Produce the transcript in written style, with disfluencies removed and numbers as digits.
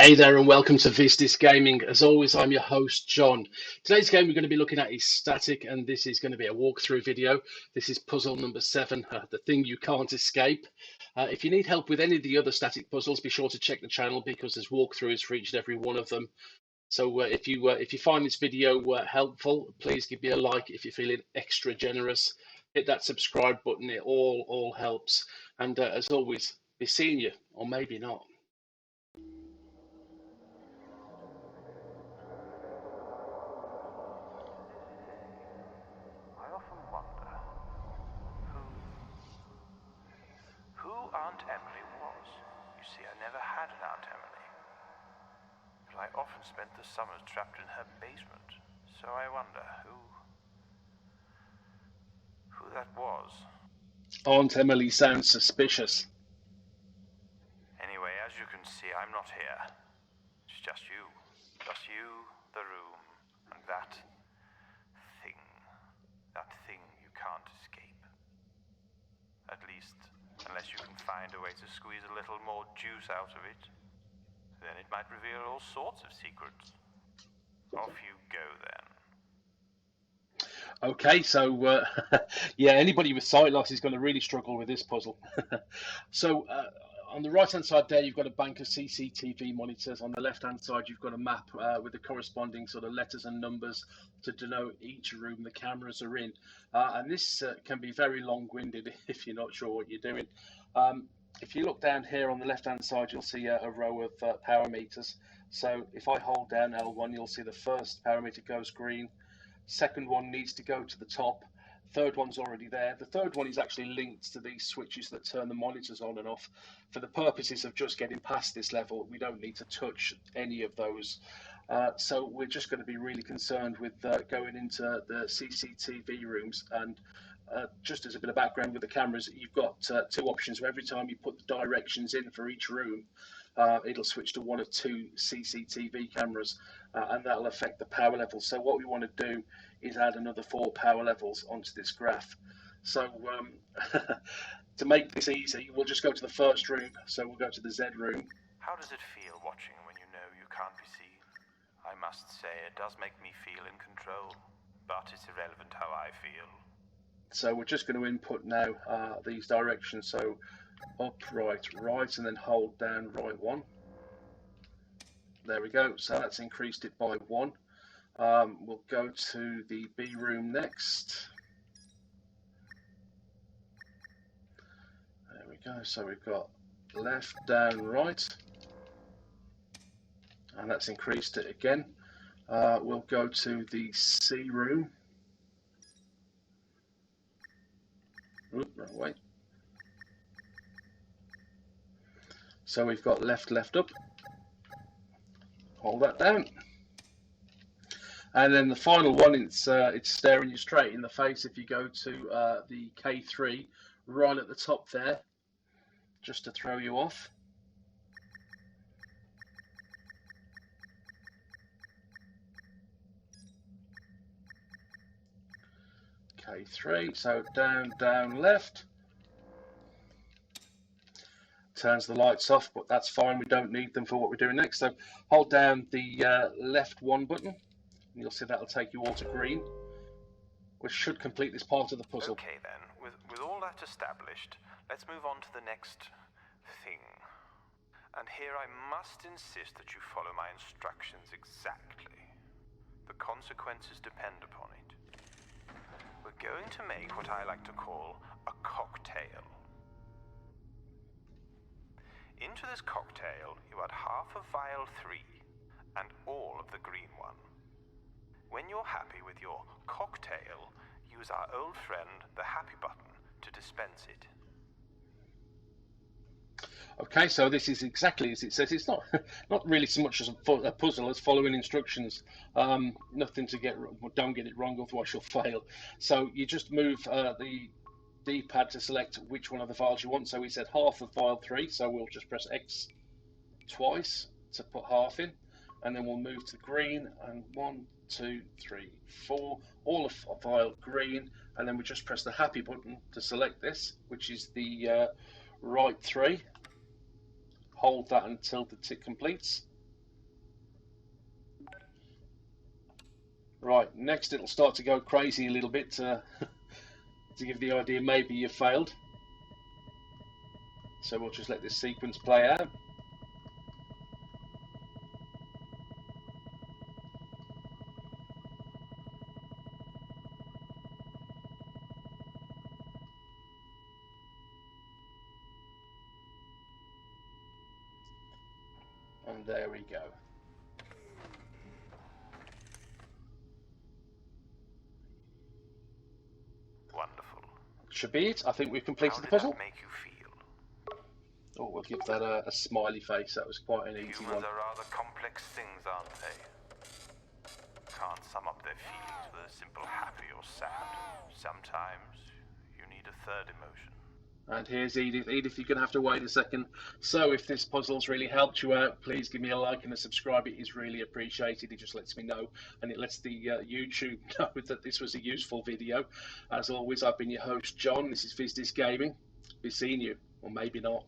Hey there and welcome to VisDis Gaming. As always, I'm your host, John. Today's game we're going to be looking at is Static, and this is going to be a walkthrough video. This is puzzle number 7, the thing you can't escape. If you need help with any of the other Static puzzles, be sure to check the channel because there's walkthroughs for each and every one of them. So if you find this video helpful, please give me a like. If you're feeling extra generous, hit that subscribe button. It all helps. And as always, be seeing you, or maybe not. I often wonder who Aunt Emily was. You see, I never had an Aunt Emily, but I often spent the summers trapped in her basement. So I wonder who that was. Aunt Emily sounds suspicious. Anyway, as you can see, I'm not here. It's just you, the room, and that thing you can't escape. At least, unless you can find a way to squeeze a little more juice out of it, then it might reveal all sorts of secrets. Off you go then. Okay, so yeah, anybody with sight loss is going to really struggle with this puzzle. So on the right-hand side there, you've got a bank of CCTV monitors. On the left-hand side, you've got a map with the corresponding sort of letters and numbers to denote each room the cameras are in. And this can be very long-winded if you're not sure what you're doing. If you look down here on the left-hand side, you'll see a row of power meters. So if I hold down L1, you'll see the first power meter goes green. Second one needs to go to the top. Third one's already there. The third one is actually linked to these switches that turn the monitors on and off. For the purposes of just getting past this level, we don't need to touch any of those. So we're just going to be really concerned with going into the CCTV rooms. And just as a bit of background with the cameras, you've got two options. So every time you put the directions in for each room, it'll switch to one of two CCTV cameras, and that'll affect the power level. So what we want to do is add another 4 power levels onto this graph. So to make this easy, we'll just go to the first room. So we'll go to the Z room. How does it feel watching when you know you can't be seen? I must say it does make me feel in control, but it's irrelevant how I feel. So we're just going to input now these directions. So up, right, right, and then hold down right 1. There we go. So that's increased it by 1. We'll go to the B room next. There we go. So we've got left, down, right, and that's increased it again. We'll go to the C room. Oop, wrong way. So we've got left, left, up. Hold that down. And then the final one, it's staring you straight in the face if you go to the K3 right at the top there, just to throw you off. K3, so down, down, left. Turns the lights off, but that's fine. We don't need them for what we're doing next. So hold down the left 1 button, and you'll see that'll take you all to green, which should complete this part of the puzzle. Okay then, with all that established, let's move on to the next thing. And here I must insist that you follow my instructions exactly. The consequences depend upon it. We're going to make what I like to call a cocktail. Into this cocktail, you add half of vial 3 and all of the green one. When you're happy with your cocktail, use our old friend, the happy button, to dispense it. Okay, so this is exactly as it says. It's not really so much as a puzzle as following instructions. Nothing to don't get it wrong, otherwise you'll fail. So you just move the D-pad to select which one of the vials you want. So we said half of vial 3, so we'll just press X twice to put half in, and then we'll move to green, and 1, 2, 3, 4, all of vial green, and then we just press the happy button to select this, which is the right 3. Hold that until the tick completes. Right, next it'll start to go crazy a little bit to give the idea maybe you failed. So we'll just let this sequence play out. And there we go. Wonderful. Should be it. I think we've How completed the did that puzzle. make you feel? Oh, we'll give that a smiley face. That was quite an easy Humans one. are rather complex things, aren't they? Can't sum up their feelings with a simple happy or sad. Sometimes you need a third emotion. And here's Edith. Edith, you're going to have to wait a second. So if this puzzle's really helped you out, please give me a like and a subscribe. It is really appreciated. It just lets me know, and it lets the YouTube know that this was a useful video. As always, I've been your host, John. This is VisDis Gaming. Be seeing you, or maybe not.